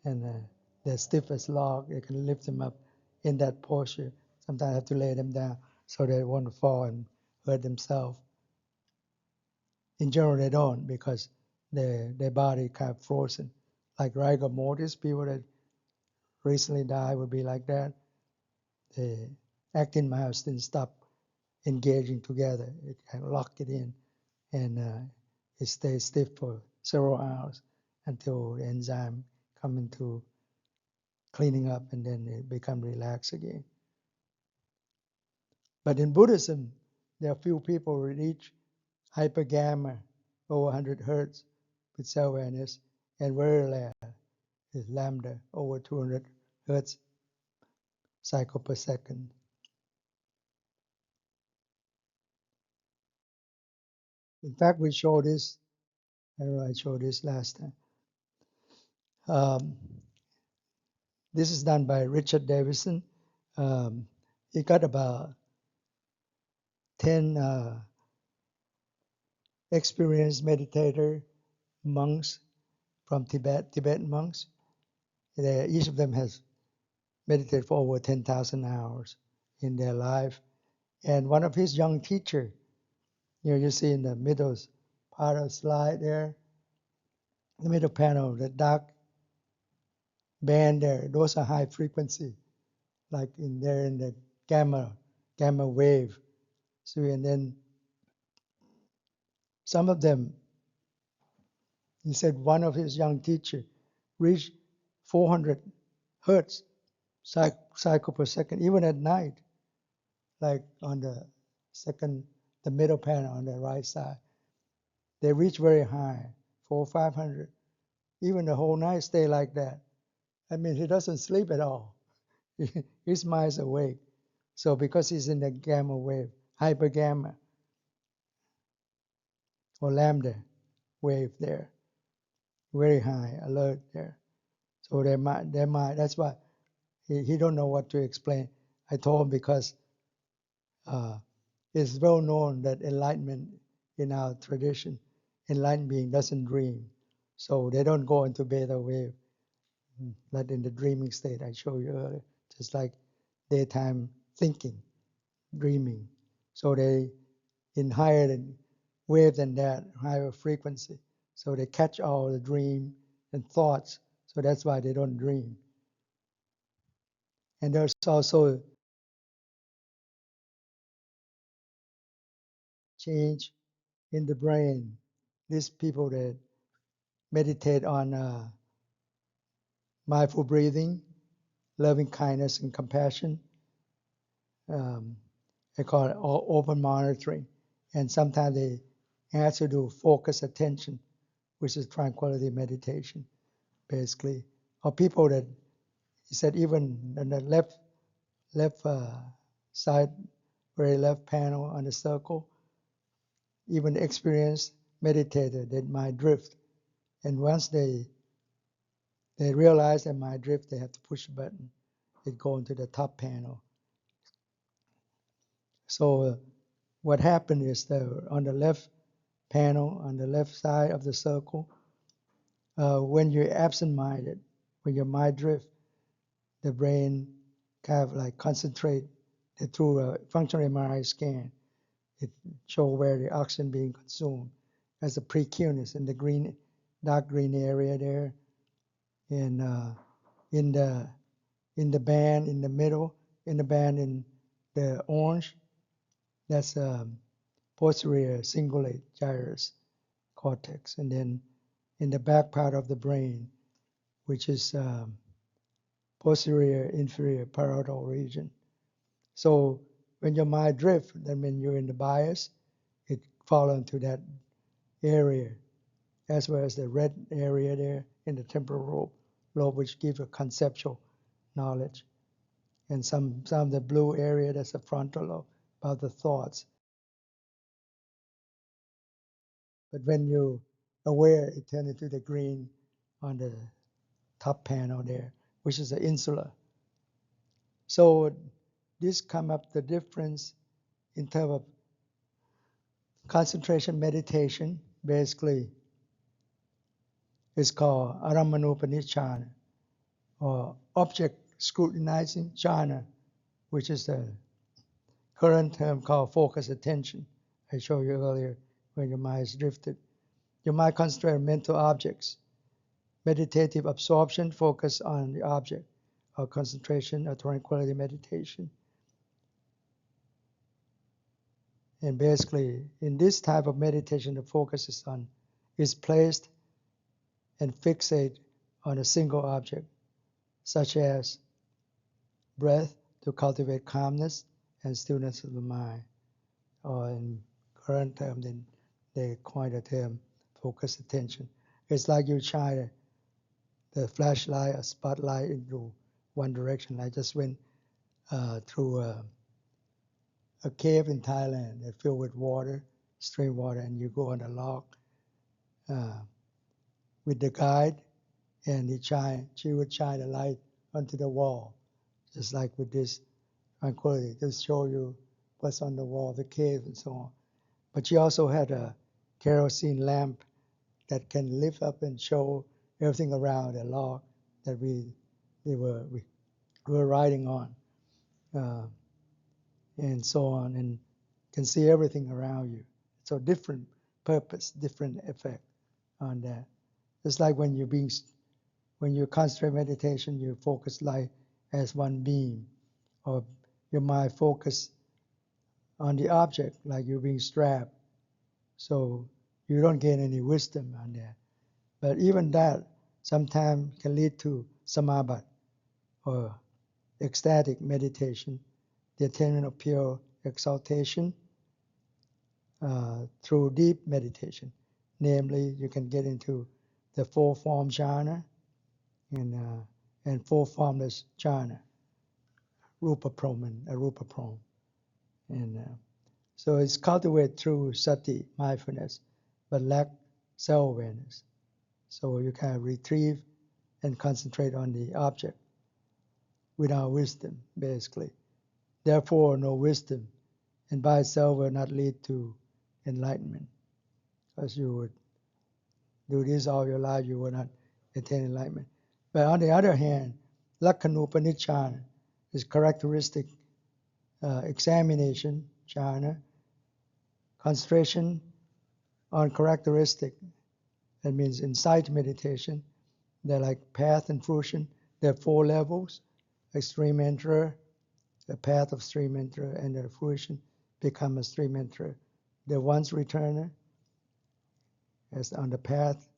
And they're stiff as log. You can lift them up in that posture. Sometimes I have to lay them down so they won't fall and hurt themselves. In general, they don't because their body kind of frozen. Like rigor mortis, people that recently died would be like that. The actin myosin stop engaging together. It kind of lock it in, and it stays stiff for several hours until the enzyme come into cleaning up, and then it become relaxed again. But in Buddhism, there are few people who reach hypergamma over 100 hertz with self-awareness, and very rare is lambda over 200 hertz cycle per second. In fact, we showed this, I don't know, I showed this last time. This is done by Richard Davison. He got about 10 experienced meditator monks from Tibet, Tibetan monks. Each of them has meditated for over 10,000 hours in their life. And one of his young teachers, you see in the middle part of the slide there, the middle panel, the dark band there, those are high frequency, like in there in the gamma wave. So, and then some of them, he said one of his young teachers reached 400 hertz cycle per second, even at night, like on the middle panel on the right side. They reach very high, 400, 500. Even the whole night stay like that. I mean, he doesn't sleep at all. His mind's awake. So because he's in the gamma wave, hyper gamma or lambda wave there, very high, alert there. So their mind, that's why he don't know what to explain. I told him because it's well known that enlightenment in our tradition, enlightened being doesn't dream. So they don't go into beta wave, like in the dreaming state I showed you earlier, just like daytime thinking, dreaming. So they in higher wave than that, higher frequency. So they catch all the dream and thoughts. So that's why they don't dream. And there's also change in the brain. These people that meditate on mindful breathing, loving kindness and compassion, they call it open monitoring. And sometimes they ask you to focus attention, which is tranquility meditation, basically. Or people that, he said, even on the left side, very left panel on the circle, even experienced meditator that might drift. And once they realize that might drift, they have to push a button. It goes into the top panel. So what happened is that on the left panel, on the left side of the circle, when you're absent-minded, when your mind drift, the brain kind of like concentrate through a functional MRI scan. It shows where the oxygen being consumed as a precuneus in the green, dark green area there, and in the band in the middle, in the band in the orange, that's posterior cingulate gyrus cortex, and then in the back part of the brain, which is posterior inferior parietal region. So when your mind drifts, then when you're in the bias, it falls into that area, as well as the red area there in the temporal lobe, which gives a conceptual knowledge. And some of the blue area, that's the frontal lobe, about the thoughts. But when you're aware, it turns into the green on the top panel there, which is the insula. So this come up the difference in terms of concentration meditation. Basically, it's called Aramanupanishana, or object scrutinizing jhana, which is the current term called focus attention. I showed you earlier when your mind is drifted. Your mind concentrates on mental objects. Meditative absorption, focus on the object, or concentration or tranquility meditation. And basically, in this type of meditation, the focus is placed and fixate on a single object, such as breath, to cultivate calmness and stillness of the mind. Or in current term, then they coin the term focus attention. It's like you shine the flashlight or spotlight into one direction. I just went through a cave in Thailand that filled with water, stream water, and you go on a log with the guide, and she would shine a light onto the wall, just like with this tranquility, just show you what's on the wall, the cave and so on. But she also had a kerosene lamp that can lift up and show everything around the log that we were riding on, and so on, and can see everything around you. So different purpose, different effect on that. It's like when you concentrate meditation, you focus light as one beam, or your mind focus on the object, like you're being strapped. So you don't gain any wisdom on that. But even that sometimes can lead to samadhi, or ecstatic meditation, the attainment of pure exaltation through deep meditation. Namely, you can get into the four form jhana and four formless jhana, rupa prom and arupa prom. And so it's cultivated through sati, mindfulness, but lack self-awareness. So you can retrieve and concentrate on the object without wisdom, basically. Therefore, no wisdom, and by itself will not lead to enlightenment. Because you would do this all your life, you will not attain enlightenment. But on the other hand, Lakhanupanishana is characteristic examination, jhana, concentration on characteristic. That means insight meditation. They're like path and fruition. There are 4 levels. extreme enterer, the path of stream enterer, and the fruition become a stream enterer. The once returner is on the path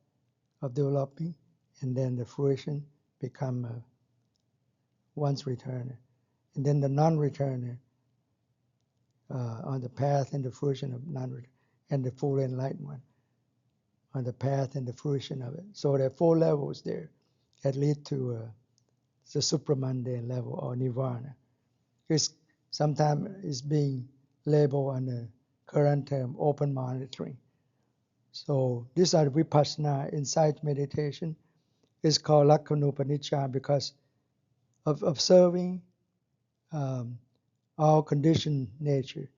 of developing, and then the fruition become a once returner. And then the non-returner on the path and the fruition of non-returner, and the full enlightened one on the path and the fruition of it. So there are 4 levels there that lead to the supramundane level or nirvana. It's sometimes is being labeled on the current term open monitoring. So these are vipassana insight meditation. It's called Lakkhanopanicca because of observing all conditioned nature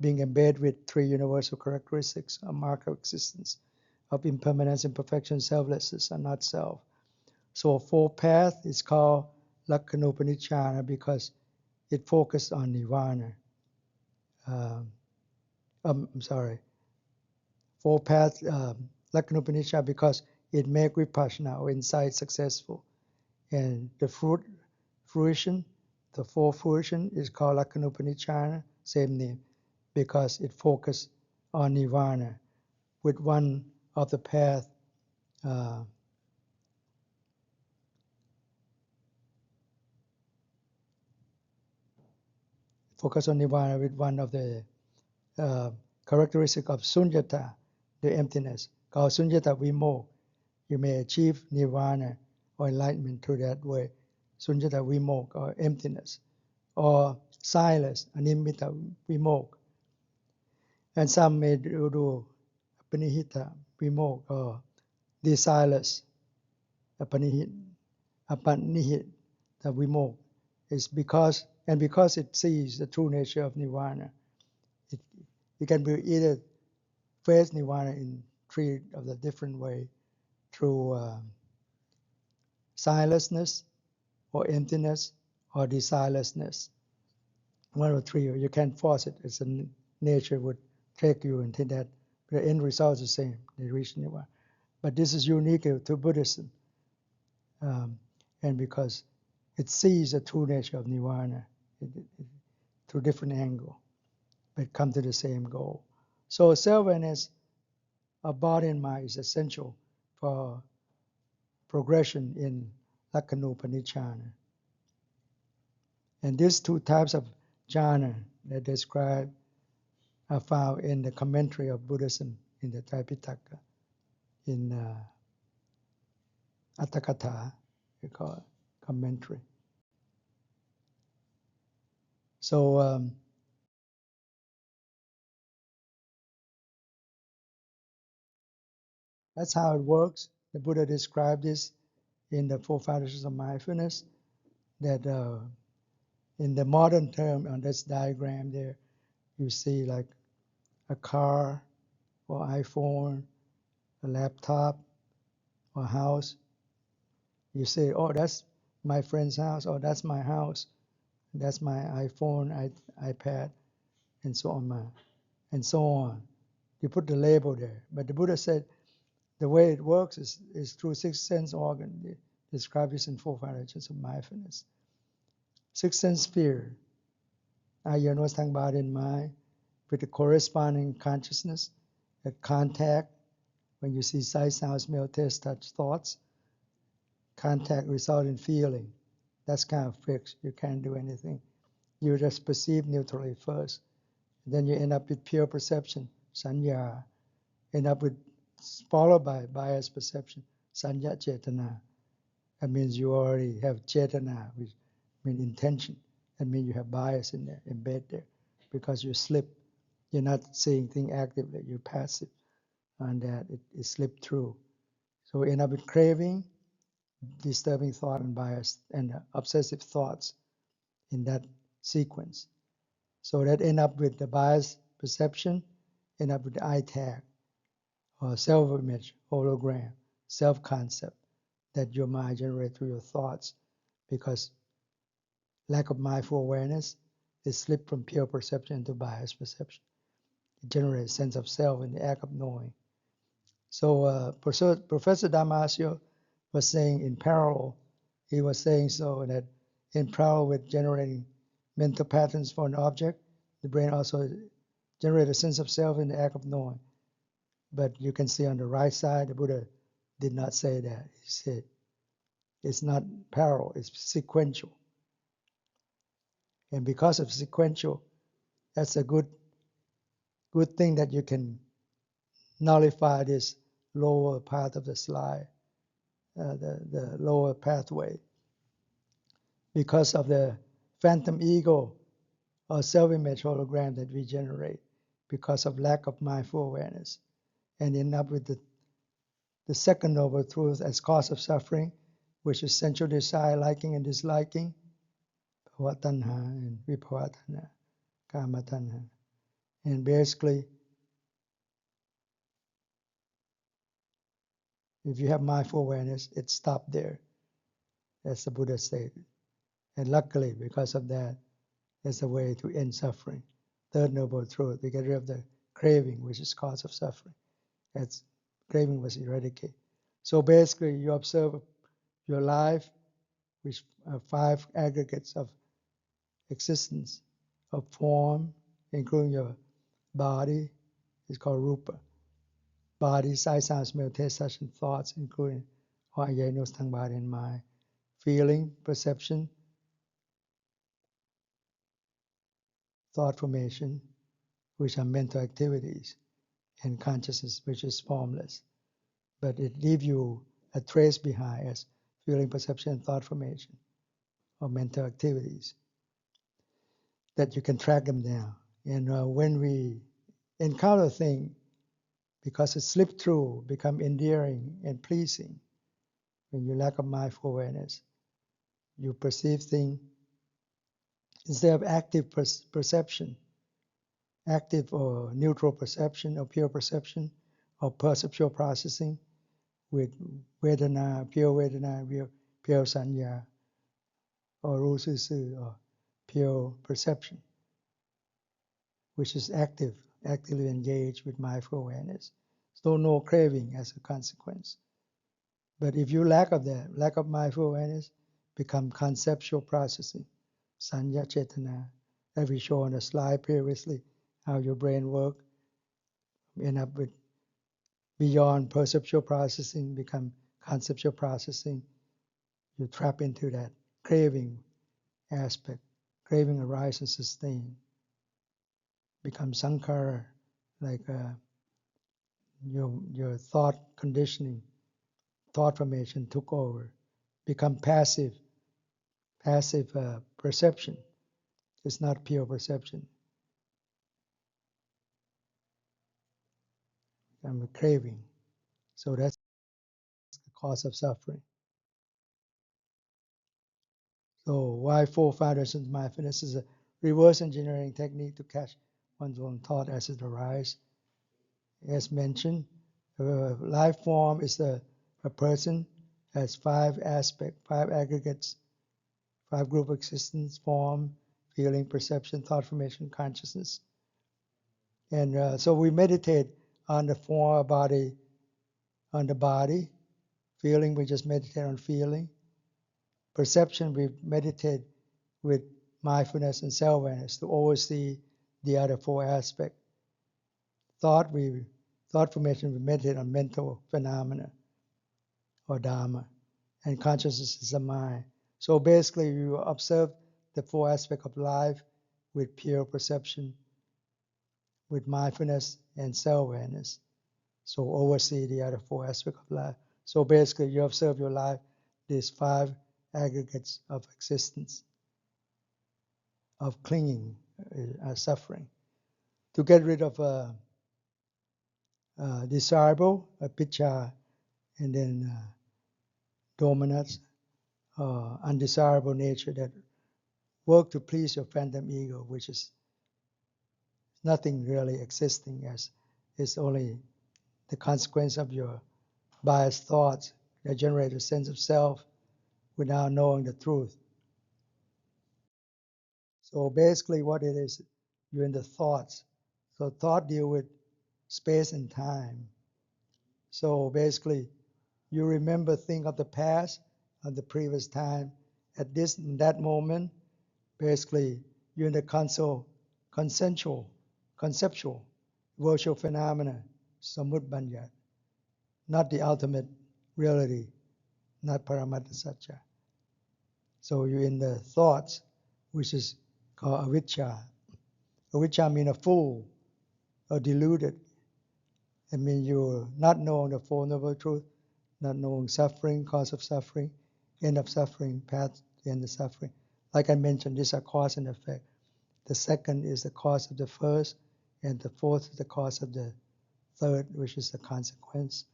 being embedded with 3 universal characteristics, a mark of existence, of impermanence, imperfection, selflessness, and not self. So 4 path is called Lakkhanopanicca because it focused on nirvana. I'm sorry. 4 path Lakkhanopanicca because it make vipassana or insight successful. And the fruition, the 4 fruition is called Lakkhanopanicca, same name, because it focused on nirvana with one of the path focus on nirvana with one of the characteristic of sunyata, the emptiness, called sunyata vimokkha. You may achieve nirvana or enlightenment through that way, sunyata vimokkha or emptiness, or silence, animita vimokkha. And some may do apanihita vimokkha or desireless apanihita vimokkha. Is because it sees the true nature of nirvana. It can be either face nirvana in 3 of the different way, through silencelessness or emptiness or desirelessness. One or 3, you can't force it. It's a nature would take you into that. The end result is the same. They reach nirvana. But this is unique to Buddhism, and because it sees the true nature of nirvana through different angle, but come to the same goal. So self-awareness of body and mind is essential for progression in Lakkhanopanicca. And these 2 types of jhana that described are found in the commentary of Buddhism in the Tripitaka, in Atthakatha, we call it, commentary. So that's how it works. The Buddha described this in the 4 foundations of mindfulness, that in the modern term on this diagram there, you see like a car or iPhone, a laptop or house. You say, oh, that's my friend's house, or that's my house, that's my iPhone, iPad, and so on. You put the label there. But the Buddha said the way it works is through 6 sense organ. They describe this in 4 foundations of mindfulness. 6 sense sphere, awarenessทาง body and mind, with the corresponding consciousness, at contact, when you see sight, sound, smell, taste, touch, thoughts, contact result in feeling. That's kind of fixed. You can't do anything. You just perceive neutrally first. Then you end up with pure perception, sanya. End up with, followed by biased perception, sanya chetana. That means you already have chetana, which means intention. That means you have bias in there, embedded there, because you slip. You're not seeing things actively. You're passive on that. It slipped through. So we end up with craving, disturbing thought, and bias, and obsessive thoughts in that sequence. So that end up with the biased perception, end up with the I tag, or self-image, hologram, self-concept that your mind generates through your thoughts, because lack of mindful awareness is slipped from pure perception into biased perception. It generates a sense of self in the act of knowing. So Professor Damasio was saying in parallel, he was saying so that in parallel with generating mental patterns for an object, the brain also generates a sense of self in the act of knowing. But you can see on the right side, the Buddha did not say that. He said it's not parallel, it's sequential. And because of sequential, that's a good thing that you can nullify this lower part of the slide, the lower pathway. Because of the phantom ego or self-image hologram that we generate because of lack of mindful awareness, and end up with the second noble truth as cause of suffering, which is sensual desire, liking and disliking, bhava tanha and vibhava tanha, kama tanha. And basically, if you have mindful awareness, it stopped there, as the Buddha stated. And luckily, because of that, there's a way to end suffering. Third noble truth, we get rid of the craving, which is cause of suffering. As craving was eradicated. So basically, you observe your life, which are 5 aggregates of existence, of form, including your body, is called rupa. Body, sight, sound, smell, taste, touch, and thoughts, including knows tongue, body, and mind. Feeling, perception, thought formation, which are mental activities, and consciousness, which is formless. But it leaves you a trace behind as feeling, perception, and thought formation, or mental activities, that you can track them down. And when we encounter a thing, because it slipped through, become endearing and pleasing, when you lack of mindful awareness, you perceive things instead of active perception, active or neutral perception or pure perception or perceptual processing with Vedana, pure sanya, or rususu, or pure perception, which is actively engaged with mindful awareness. So no craving as a consequence. But if you lack of that, lack of mindful awareness, become conceptual processing, sanya chetana, as we show on the slide previously, how your brain works, end up with beyond perceptual processing, become conceptual processing. You trap into that craving aspect. Craving arise and sustain. Become sankhara, like your thought conditioning, thought formation took over. Become passive perception. It's not pure perception. I'm a craving. So that's the cause of suffering. So why 4 foundations of mindfulness is a reverse engineering technique to catch one's own thought as it arises. As mentioned, life form is a person has 5 aspects, 5 aggregates, 5 group existence: form, feeling, perception, thought formation, consciousness. And so we meditate on the form of body, on the body. Feeling, we just meditate on feeling. Perception, we meditate with mindfulness and self-awareness to oversee the other 4 aspects. Thought formation, we meditate on mental phenomena or Dharma. And consciousness is the mind. So basically, you observe the 4 aspects of life with pure perception, with mindfulness and self-awareness. So oversee the other 4 aspects of life. So basically, you observe your life, these 5 aggregates of existence, of clinging, suffering. To get rid of desirable, pitcha, and then dominance, undesirable nature that work to please your phantom ego, which is nothing really existing, as it's only the consequence of your biased thoughts that generate a sense of self without knowing the truth. So basically what it is, you're in the thoughts. So thought deal with space and time. So basically you remember things of the past, of the previous time, at this in that moment, basically you're in the conceptual, virtual phenomena, samut banyat, not the ultimate reality, not paramatta satya. So you're in the thoughts, which is called avijja. Avijja means a fool or deluded. It means you're not knowing the Four Noble Truth, not knowing suffering, cause of suffering, end of suffering, path to end of suffering. Like I mentioned, these are cause and effect. The second is the cause of the first, and the fourth is the cause of the third, which is the consequence.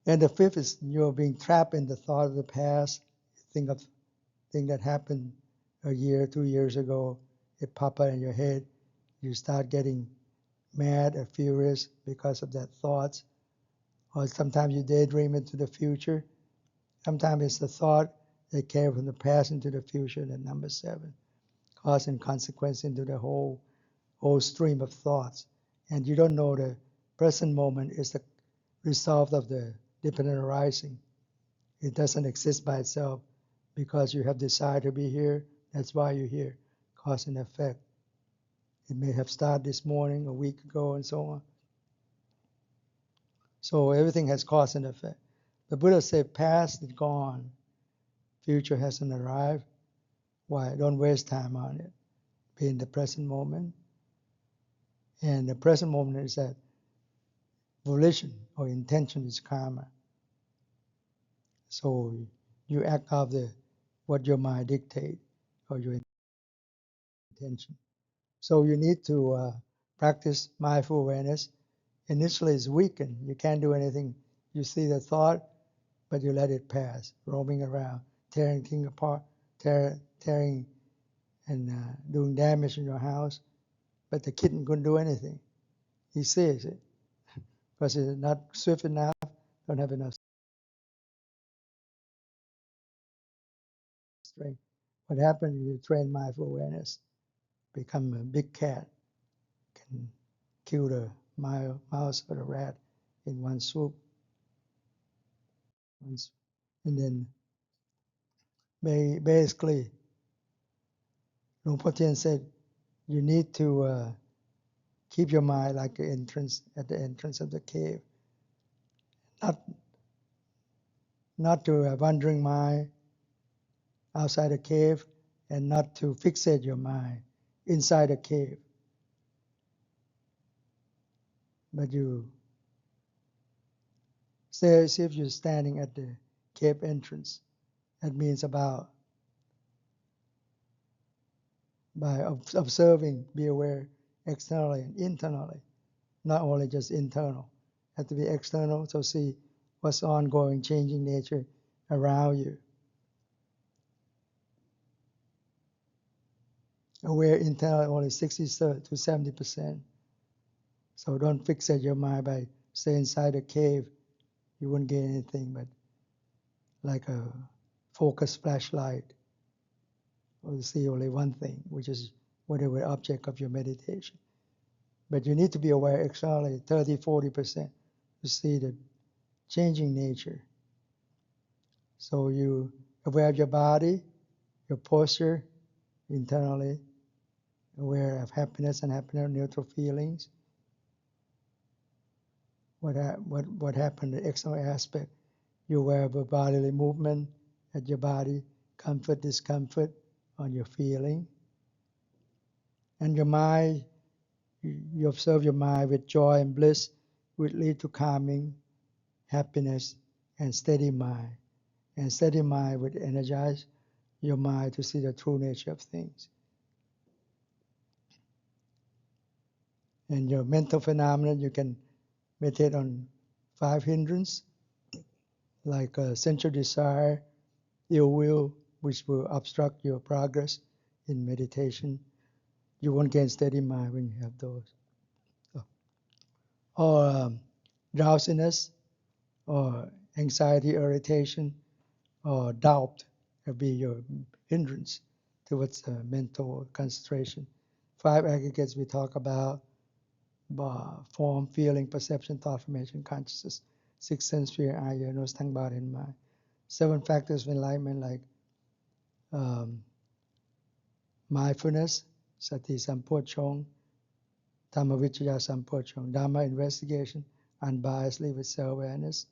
And the fifth is you're being trapped in the thought of the past. Think of thing that happened a year, 2 years ago. It pop up in your head. You start getting mad or furious because of that thoughts. Or sometimes you daydream into the future. Sometimes it's the thought that came from the past into the future, the number 7. Cause and consequence into the whole stream of thoughts. And you don't know the present moment is the result of the dependent arising. It doesn't exist by itself because you have decided to be here. That's why you're here. Cause and effect. It may have started this morning, a week ago, and so on. So everything has cause and effect. The Buddha said past is gone. Future hasn't arrived. Why? Don't waste time on it. Be in the present moment. And the present moment is that volition or intention is karma. So you act out what your mind dictates or your intention. So you need to practice mindful awareness. Initially it's weakened. You can't do anything. You see the thought, but you let it pass, roaming around, tearing things apart, tearing and doing damage in your house. But the kitten couldn't do anything. He sees it because it's not swift enough, don't have enough strength. What happened? You train mindful awareness, become a big cat, can kill the mouse or the rat in one swoop. And then basically, Luanpor Tien said, you need to keep your mind like at the entrance of the cave. Not to a wandering mind outside the cave, and not to fixate your mind inside a cave. But you say as if you're standing at the cave entrance. That means by observing, be aware externally and internally, not only just internal. Have to be external to see what's ongoing, changing nature around you. Aware internally only 60 to 70%. So don't fixate your mind by staying inside a cave. You wouldn't gain anything but like a focused flashlight, or see only one thing, which is whatever object of your meditation. But you need to be aware externally, 30, 40%, to see the changing nature. So you aware of your body, your posture internally, aware of happiness and neutral feelings. What happened, the external aspect. You're aware of a bodily movement at your body, comfort, discomfort on your feeling. And your mind, you observe your mind with joy and bliss, which lead to calming, happiness, and steady mind. And steady mind would energize your mind to see the true nature of things. And your mental phenomena, you can meditate on 5 hindrances, like sensual desire, ill will, which will obstruct your progress in meditation. You won't gain steady mind when you have those. Or drowsiness, or anxiety, irritation, or doubt will be your hindrance towards mental concentration. 5 aggregates we talk about: form, feeling, perception, thought, formation, consciousness. 6 sense sphere, eye, nose, tongue, body, and mind. 7 factors of enlightenment, like mindfulness, Sati Sampajanna, Sampajanna, Dharma investigation, unbiasedly with self-awareness.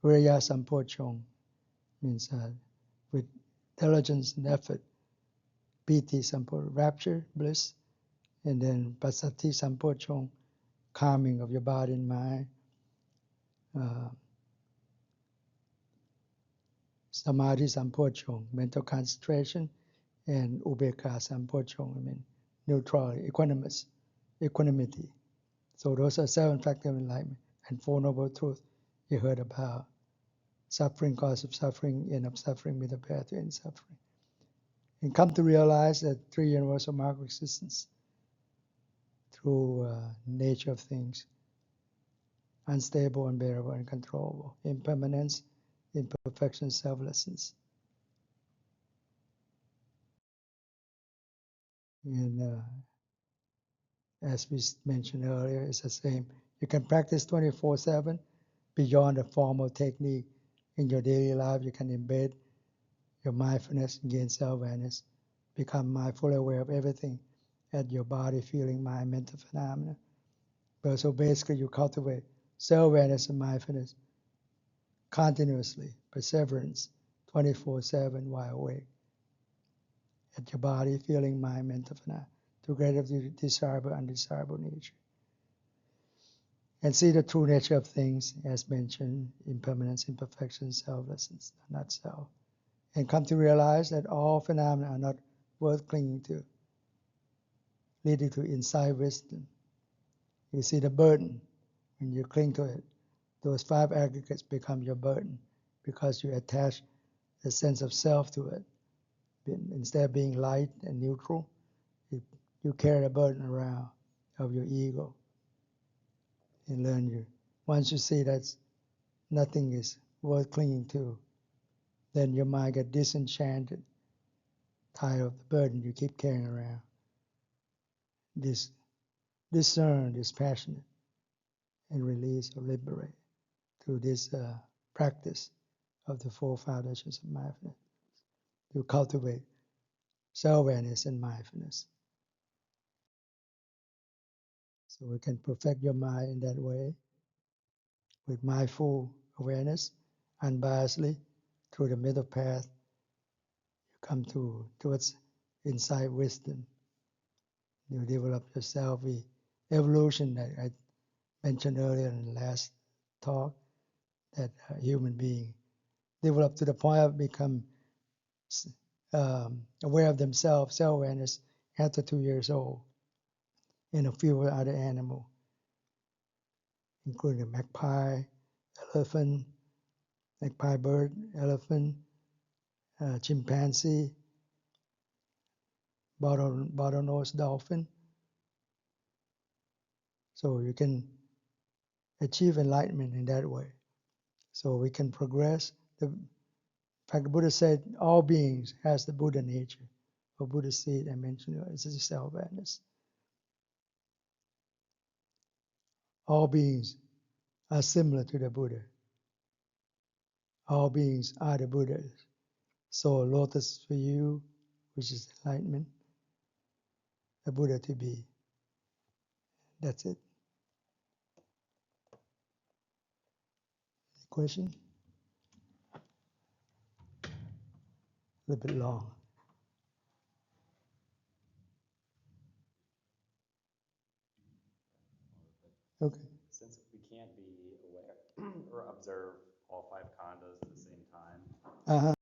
Virya Sampajanna means with diligence and effort. Piti Sampajanna, rapture, bliss. And then Pasati Sampajanna, calming of your body and mind. Samadhi Sampajanna, mental concentration. And Ubeka Sampajanna, neutrality, equanimity. So those are 7 factors of enlightenment. And 4 noble truths you heard about. Suffering, cause of suffering, end of suffering, middle path to end suffering. And come to realize that 3 universal marks of existence through nature of things. Unstable, unbearable, uncontrollable. Impermanence, imperfection, selflessness. And as we mentioned earlier, it's the same. You can practice 24/7 beyond the formal technique in your daily life. You can embed your mindfulness and gain self-awareness. Become mindfully aware of everything at your body, feeling, mind, mental phenomena. But so basically, you cultivate self-awareness and mindfulness continuously, perseverance, 24/7 while awake. At your body, feeling, mind, mental phenomena, to greater desirable, undesirable nature. And see the true nature of things, as mentioned, impermanence, imperfection, selflessness, not self. And come to realize that all phenomena are not worth clinging to, leading to insight wisdom. You see the burden when you cling to it. Those 5 aggregates become your burden because you attach a sense of self to it. Instead of being light and neutral, you carry a burden around of your ego. And learn you. Once you see that nothing is worth clinging to, then your mind gets disenchanted, tired of the burden you keep carrying around. Discern, dispassionate, and release or liberate through this practice of the 4 foundations of mindfulness. To cultivate self-awareness and mindfulness. So we can perfect your mind in that way with mindful awareness, unbiasedly, through the middle path. You come towards insight wisdom. You develop yourself. The evolution that I mentioned earlier in the last talk, that human being develop to the point of become aware of themselves, self-awareness, after 2 years old, and a few other animals, including a magpie, elephant, magpie bird, elephant, chimpanzee, bottlenose dolphin. So you can achieve enlightenment in that way. So we can progress. In fact, the Buddha said all beings has the Buddha nature, or Buddha seed. I mentioned it, it's self-awareness. All beings are similar to the Buddha. All beings are the Buddhas. So lotus for you, which is enlightenment, a Buddha to be. That's it. Any question? A little bit long. Okay. Since we can't be aware or observe all 5 khandhas at the same time,